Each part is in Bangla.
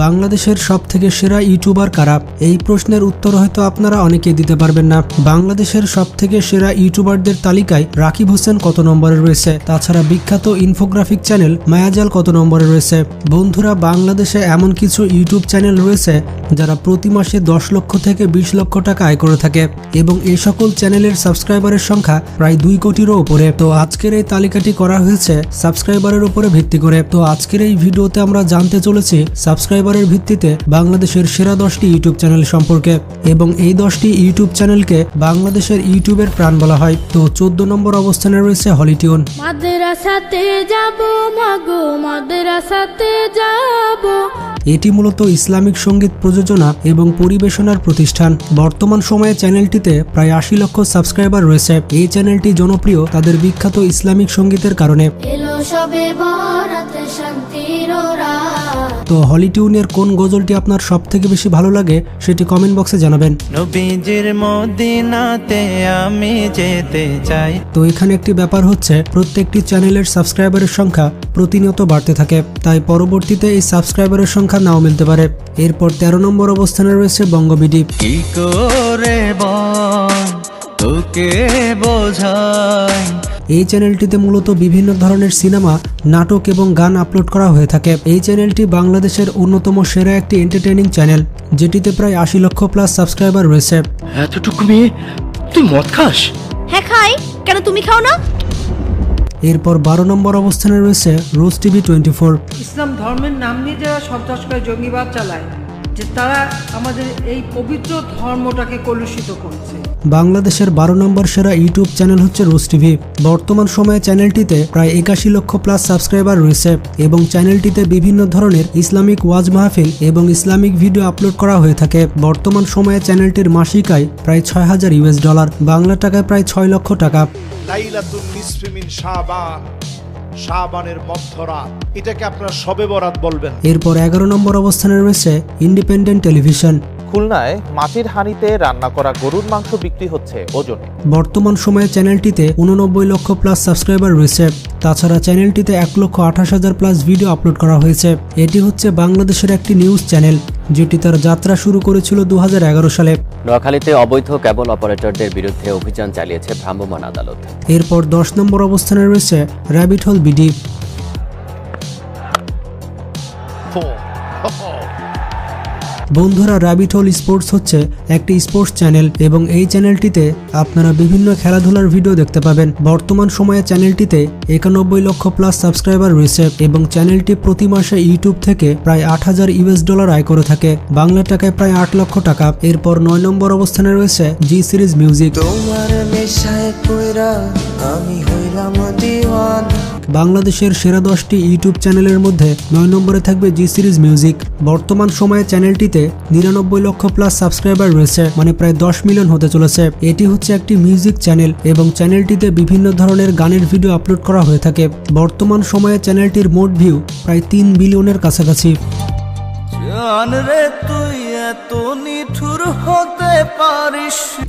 বাংলাদেশের সবথেকে সেরা ইউটিউবার কারা? এই প্রশ্নের উত্তর হয়তো আপনারা অনেকেই দিতে পারবেন না। বাংলাদেশের সবথেকে সেরা ইউটিউবারদের তালিকায় রাকিব হোসেন কত নম্বরে রয়েছে? তাছাড়া বিখ্যাত ইনফোগ্রাফিক চ্যানেল মায়াজাল কত নম্বরে রয়েছে? বন্ধুরা, বাংলাদেশে এমন কিছু ইউটিউব চ্যানেল রয়েছে যারা প্রতি মাসে 10 লক্ষ থেকে 20 লক্ষ টাকা আয় করে থাকে এবং এই সকল চ্যানেলের সাবস্ক্রাইবারের সংখ্যা প্রায় 2 কোটিরও উপরে। তো আজকের এই তালিকাটি করা হয়েছে সাবস্ক্রাইবারের উপরে ভিত্তি করে। তো আজকের এই ভিডিওতে আমরা জানতে চলেছি সাবস্ক্রাইবারের ভিত্তিতে বাংলাদেশের সেরা 10টি ইউটিউব চ্যানেল সম্পর্কে এবং এই 10টি ইউটিউব চ্যানেলকে বাংলাদেশের ইউটিউবের প্রাণ বলা হয়। তো 14 নম্বর অবস্থানে রয়েছে হলিটিউন। মাদ্রাসাতে যাব মাগো মাদ্রাসাতে যাব। এটি মূলত ইসলামিক সঙ্গীত প্রযোজনা এবং পরিবেশনার প্রতিষ্ঠান। বর্তমান সময়ে চ্যানেলটিতে প্রায় 80 লক্ষ সাবস্ক্রাইবার রয়েছে। এই চ্যানেলটি জনপ্রিয় তাদের বিখ্যাত ইসলামিক সঙ্গীতের কারণে। এলো সবে বরাতে শান্তির রাত। তো হলিটিউনের কোন গজলটি আপনার সবথেকে বেশি ভালো লাগে সেটি কমেন্ট বক্সে জানাবেন। নবীজির মদিনাতে আমি যেতে চাই। তো এখানে একটি ব্যাপার হচ্ছে, প্রত্যেকটি চ্যানেলের সাবস্ক্রাইবারের সংখ্যা প্রতিনিয়ত বাড়তে থাকে, তাই পরবর্তীতে এই সাবস্ক্রাইবারের সংখ্যা নাও মিলতে পারে। এরপর 13 নম্বর অবস্থানে রয়েছে বঙ্গবিডি। কি করে তোকে বোঝাই। এই চ্যানেলটিতে মূলত বিভিন্ন ধরনের সিনেমা, নাটক এবং গান আপলোড করা হয়ে থাকে। এই চ্যানেলটি বাংলাদেশের অন্যতম সেরা একটি এন্টারটেইনিং চ্যানেল, যেটিতে প্রায় 80 লক্ষ প্লাস সাবস্ক্রাইবার রয়েছে। এতটুকু মেয়ে, তুই মদ খাস? হ্যাঁ খাই, কেন তুমি খাও না? এরপর 12 নম্বর অবস্থানে রয়েছে রোজ টিভি 24। ইসলাম ধর্মের নাম নিয়ে যারা সন্ত্রাস করে জঙ্গিবাদ চালায়, যে তারা আমাদের এই পবিত্র ধর্মটাকে কলুষিত করছে। বাংলাদেশের 12 নম্বর সেরা ইউটিউব চ্যানেল হচ্ছে রোজ টিভি। বর্তমান সময়ে চ্যানেলটিতে প্রায় 81 লক্ষ প্লাস সাবস্ক্রাইবার রয়েছে এবং চ্যানেলটিতে বিভিন্ন ধরনের ইসলামিক ওয়াজ মাহফিল এবং ইসলামিক ভিডিও আপলোড করা হয়ে থাকে। বর্তমান সময়ে চ্যানেলটির মাসিক আয় প্রায় $6000, বাংলা টাকায় প্রায় 6 লক্ষ টাকা। লাইলাতুন নিসফি মিন শাবান, শাবানের মধ্যরাত, এটাকে আপনারা শবে বরাত বলবেন। এরপর 11 নম্বর অবস্থানে রয়েছে ইন্ডিপেন্ডেন্ট টেলিভিশন। খুলনায় মাটির হাঁড়িতে রান্না করা গরুর মাংস বিক্রি হচ্ছে ওজনে। বর্তমান সময়ে চ্যানেলটিতে 89 লক্ষ প্লাস সাবস্ক্রাইবার রয়েছে। তাছাড়া চ্যানেলটিতে 1,28,000 প্লাস ভিডিও আপলোড করা হয়েছে। এটি হচ্ছে বাংলাদেশের একটি নিউজ চ্যানেল, যেটি তার যাত্রা শুরু করেছিল 2011 সালে। নোয়াখালীতে অবৈধ কেবল অপারেটরদের বিরুদ্ধে অভিযান চালিয়েছে ভ্রাম্যমাণ আদালত। এরপর 10 নম্বর অবস্থানে রয়েছে র্যাবিট হোল বিডি। বন্ধুরা, র্যাবিট হোল স্পোর্টস হচ্ছে একটি স্পোর্টস চ্যানেল এবং এই চ্যানেলটিতে আপনারা বিভিন্ন খেলাধুলার ভিডিও দেখতে পাবেন। বর্তমান সময়ে চ্যানেলটিতে 91 লক্ষ প্লাস সাবস্ক্রাইবার রয়েছে এবং চ্যানেলটি প্রতি মাসে ইউটিউব থেকে প্রায় $8000 আয় করে থাকে, বাংলা টাকায় প্রায় 8 লক্ষ টাকা। এরপর 9 নম্বর অবস্থানে রয়েছে জি সিরিজ মিউজিক। বাংলাদেশের সেরা 10টি ইউটিউব চ্যানেলের মধ্যে 9 নম্বরে থাকবে জি সিরিজ মিউজিক। বর্তমান সময়ে চ্যানেলটিতে 99 লক্ষ প্লাস সাবস্ক্রাইবার রয়েছে, মানে প্রায় 10 মিলিয়ন হতে চলেছে। এটি হচ্ছে একটি মিউজিক চ্যানেল এবং চ্যানেলটিতে বিভিন্ন ধরনের গানের ভিডিও আপলোড করা হয়ে থাকে। বর্তমান সময়ে চ্যানেলটির মোট ভিউ প্রায় 3 বিলিয়নের কাছাকাছি।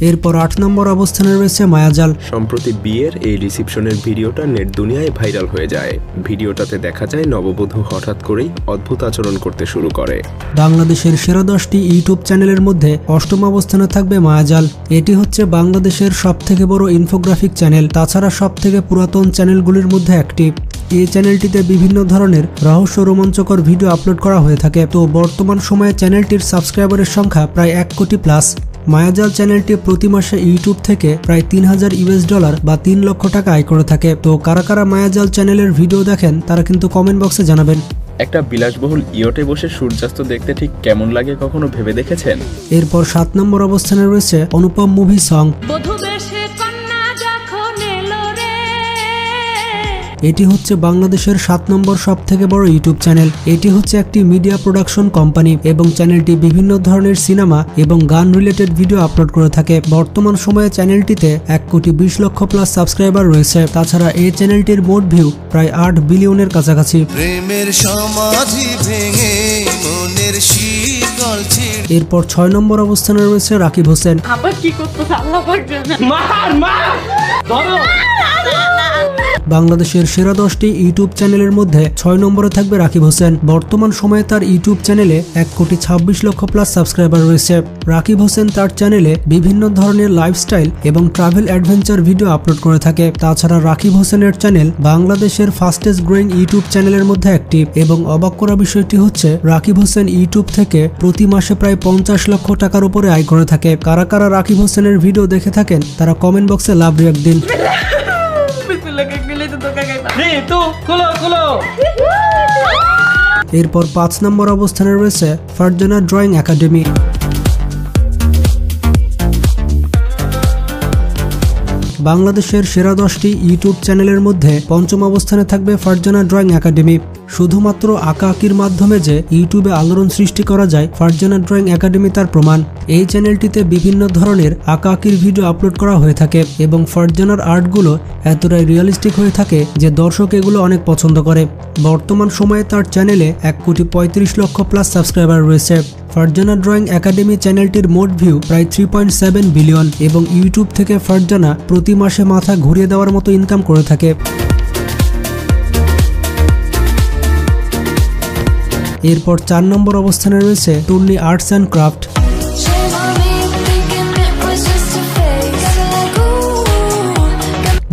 এরপর 8 নম্বর অবস্থানে রয়েছে মায়াজাল। সম্প্রতি বিয়ের এই রিসেপশনের ভিডিওটা নেট দুনিয়ায় ভাইরাল হয়ে যায়। ভিডিওটাতে দেখা যায় নববধূ হঠাৎ করেই অদ্ভুত আচরণ করতে শুরু করে। বাংলাদেশের সেরা 10টি ইউটিউব চ্যানেলের মধ্যে 8ম অবস্থানে থাকবে মায়াজাল। এটি হচ্ছে বাংলাদেশের সবথেকে বড় ইনফোগ্রাফিক চ্যানেল, তাছাড়া সবথেকে পুরাতন চ্যানেলগুলির মধ্যে একটি। এই চ্যানেলটিতে বিভিন্ন ধরনের রহস্য রোমাঞ্চকর ভিডিও আপলোড করা হয়ে থাকে। তো বর্তমান সময়ে চ্যানেলটির সাবস্ক্রাইবারের সংখ্যা প্রায় 1 কোটি প্লাস। মায়াজাল চ্যানেলটি প্রতি মাসে ইউটিউব থেকে প্রায় $3000 বা 3 লক্ষ টাকা আয় করে থাকে। তো কারা কারা মায়াজাল চ্যানেলের ভিডিও দেখেন তারা কিন্তু কমেন্ট বক্সে জানাবেন। একটা বিলাসবহুল ইয়টে বসে সূর্যাস্ত দেখতে ঠিক কেমন লাগে কখনো ভেবে দেখেছেন? এরপর 7 নম্বর অবস্থানে রয়েছে অনুপম মুভি সং। এটি হচ্ছে বাংলাদেশের 7 নম্বর সবথেকে বড় ইউটিউব চ্যানেল। এটি হচ্ছে একটি মিডিয়া প্রোডাকশন কোম্পানি এবং চ্যানেলটি বিভিন্ন ধরনের সিনেমা এবং গান রিলেটেড ভিডিও আপলোড করে থাকে। বর্তমান সময়ে চ্যানেলটিতে 1,20 লক্ষ প্লাস সাবস্ক্রাইবার রয়েছে। তাছাড়া এই চ্যানেলটির মোট ভিউ প্রায় 8 বিলিয়নের কাছাকাছি। এরপর 6 নম্বর অবস্থানে রয়েছে রাকিব হোসেন। বাংলাদেশের সেরা 10টি ইউটিউব চ্যানেলের মধ্যে 6 নম্বরে থাকবে রাকিব হোসেন। বর্তমান সময়ে তার ইউটিউব চ্যানেলে 1,26,00,000 প্লাস সাবস্ক্রাইবার রয়েছে। রাকিব হোসেন তার চ্যানেলে বিভিন্ন ধরনের লাইফস্টাইল এবং ট্রাভেল অ্যাডভেঞ্চার ভিডিও আপলোড করে থাকে। তাছাড়া রাকিব হোসেনের চ্যানেল বাংলাদেশের ফাস্টেস্ট গ্রোয়িং ইউটিউব চ্যানেলের মধ্যে একটি। এবং অবাক করা বিষয়টি হচ্ছে রাকিব হোসেন ইউটিউব থেকে প্রতি মাসে প্রায় 50 লক্ষ টাকার উপরে আয় করে থাকে। কারা কারা রাকিব হোসেনের ভিডিও দেখে থাকেন তারা কমেন্ট বক্সে লাভ রিয়াক্ট দিন। এরপর 5 নম্বর অবস্থানে রয়েছে ফারজানা ড্রয়িং একাডেমি। বাংলাদেশের সেরা 10টি ইউটিউব চ্যানেলের মধ্যে 5ম অবস্থানে থাকবে ফারজানা ড্রয়িং একাডেমি। শুধুমাত্র আঁকা আঁকির মাধ্যমে যে ইউটিউবে আলোড়ন সৃষ্টি করা যায়, ফারজানা ড্রয়িং একাডেমি তার প্রমাণ। এই চ্যানেলটিতে বিভিন্ন ধরনের আঁকা আঁকির ভিডিও আপলোড করা হয়ে থাকে এবং ফারজানার আর্টগুলো এতটাই রিয়েলিস্টিক হয়ে থাকে যে দর্শক এগুলো অনেক পছন্দ করে। বর্তমান সময়ে তার চ্যানেলে 1,35,00,000 প্লাস সাবস্ক্রাইবার রয়েছে। ফারজানা ড্রয়িং একাডেমি চ্যানেলটির মোট ভিউ প্রায় 3.7 বিলিয়ন এবং ইউটিউব থেকে ফারজানা প্রতি মাসে মাথা ঘুরিয়ে দেওয়ার মতো ইনকাম করে থাকে। এরপর 4 নম্বর অবস্থানে রয়েছে টুন্নি আর্টস অ্যান্ড ক্রাফট।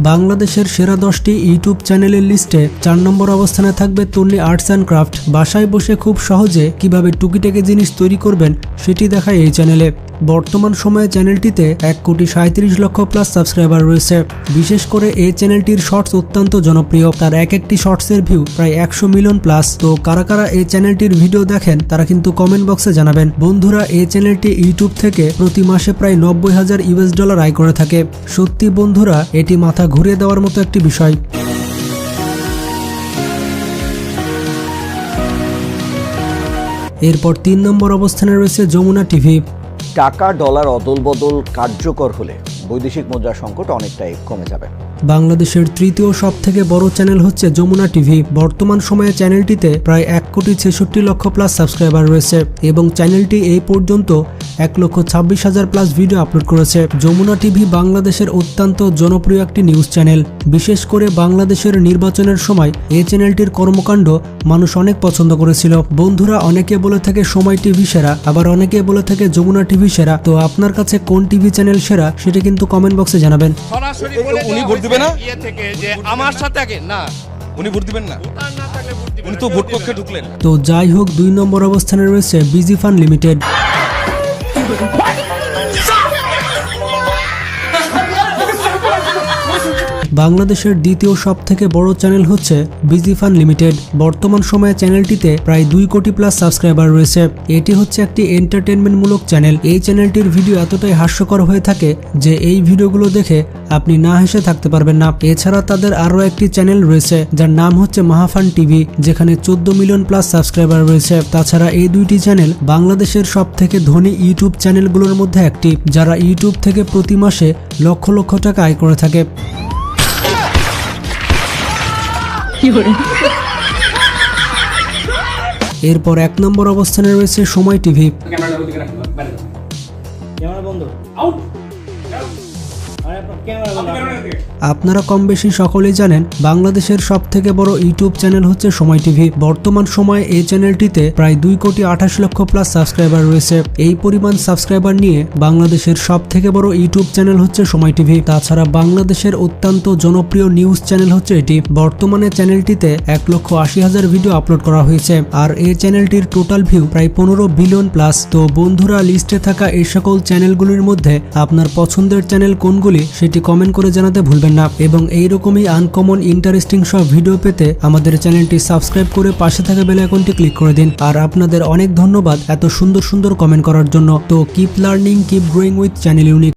বাংলাদেশের সেরা 10টি ইউটিউব চ্যানেলের লিস্টে 4 নম্বর অবস্থানে থাকবে টুন্নি আর্টস অ্যান্ড ক্রাফট। বাসায় বসে খুব সহজে কিভাবে টুকিটাকি জিনিস তৈরি করবেন সেটি দেখায় এই চ্যানেলে। বর্তমান সময়ে চ্যানেলটিতে 1,37,00,000 প্লাস সাবস্ক্রাইবার রয়েছে। বিশেষ করে এই চ্যানেলটির শর্টস অত্যন্ত জনপ্রিয়। তার একটি শর্টসের ভিউ প্রায় 100 মিলিয়ন প্লাস। তো কারা কারা এই চ্যানেলটির ভিডিও দেখেন তারা কিন্তু কমেন্ট বক্সে জানাবেন। বন্ধুরা, এই চ্যানেলটি ইউটিউব থেকে প্রতি মাসে প্রায় $90,000 আয় করে থাকে। সত্যি বন্ধুরা, এটি মাথা ঘুরিয়ে দেওয়ার মতো একটি বিষয়। এরপর 3 নম্বর অবস্থানে রয়েছে যমুনা টিভি। টাকা ডলার অদল বদল কার্যকর হলে বৈদেশিক মুদ্রা সংকট অনেকটাই কমে যাবে। বাংলাদেশের তৃতীয় সব থেকে বড় চ্যানেল হচ্ছে যমুনা টিভি। বর্তমান সময়ে চ্যানেলটিতে প্রায় 1,66,00,000 প্লাস সাবস্ক্রাইবার রয়েছে এবং চ্যানেলটি এই পর্যন্ত 1,26,000 প্লাস ভিডিও আপলোড করেছে। যমুনা টিভি বাংলাদেশের অত্যন্ত জনপ্রিয় একটি নিউজ চ্যানেল। বিশেষ করে বাংলাদেশের নির্বাচনের সময় এই চ্যানেলটির কর্মকাণ্ড মানুষ অনেক পছন্দ করেছিল। বন্ধুরা, অনেকে বলে থাকে সময় টিভি সেরা, আবার অনেকে বলে থাকে যমুনা টিভি সেরা। তো আপনার কাছে কোন টিভি চ্যানেল সেরা সেটা কিন্তু কমেন্ট বক্সে জানাবেন। উনি ভোট দিবে না যে আমার সাথে আগে না, উনি ভোট দিবেন না, উনি তো ভোট কক্ষে ঢুকলেন। তো যাই হোক, 2 নম্বর অবস্থানে রয়েছে বিজি ফান লিমিটেড। বাংলাদেশের দ্বিতীয় সব থেকে বড় চ্যানেল হচ্ছে বিজি ফান লিমিটেড। বর্তমান সময়ে চ্যানেলটিতে প্রায় 2 কোটি প্লাস সাবস্ক্রাইবার রয়েছে। এটি হচ্ছে একটি এন্টারটেনমেন্ট মূলক চ্যানেল। এই চ্যানেলটির ভিডিও এতটাই হাস্যকর হয়ে থাকে যে এই ভিডিওগুলো দেখে আপনি না হেসে থাকতে পারবেন না। এছাড়া তাদের আরও একটি চ্যানেল রয়েছে যার নাম হচ্ছে মাহাফান টিভি, যেখানে 14 মিলিয়ন প্লাস সাবস্ক্রাইবার রয়েছে। তাছাড়া এই 2টি চ্যানেল বাংলাদেশের সব থেকে ধনী ইউটিউব চ্যানেলগুলোর মধ্যে একটি, যারা ইউটিউব থেকে প্রতি মাসে লক্ষ লক্ষ টাকা আয় করে থাকে। এরপর 1 নম্বর অবস্থানে রয়েছে সময় টিভি। আপনারা কম বেশি সকলেই জানেন বাংলাদেশের সব থেকে বড় ইউটিউব চ্যানেল হচ্ছে সময় টিভি। বর্তমান সময়ে এই চ্যানেলটিতে প্রায় 2,28,00,000 প্লাস সাবস্ক্রাইবার রয়েছে। এই পরিমাণ সাবস্ক্রাইবার নিয়ে বাংলাদেশের সব থেকে বড় ইউটিউব চ্যানেল হচ্ছে সময় টিভি। তাছাড়া বাংলাদেশের অত্যন্ত জনপ্রিয় নিউজ চ্যানেল হচ্ছে এটি। বর্তমানে চ্যানেলটিতে 1,80,000 ভিডিও আপলোড করা হয়েছে আর এই চ্যানেলটির টোটাল ভিউ প্রায় 15 বিলিয়ন প্লাস। তো বন্ধুরা, লিস্টে থাকা এই সকল চ্যানেলগুলির মধ্যে আপনার পছন্দের চ্যানেল কোনগুলি সেটি কমেন্ট করে জানাতে ভুলবেন না। এবং এইরকমই আনকমন ইন্টারেস্টিং সব ভিডিও পেতে আমাদের চ্যানেলটি সাবস্ক্রাইব করে পাশে থাকা বেল আইকনটি ক্লিক করে দিন। আর আপনাদের অনেক ধন্যবাদ এত সুন্দর সুন্দর কমেন্ট করার জন্য। তো keep learning, keep growing with channel unique.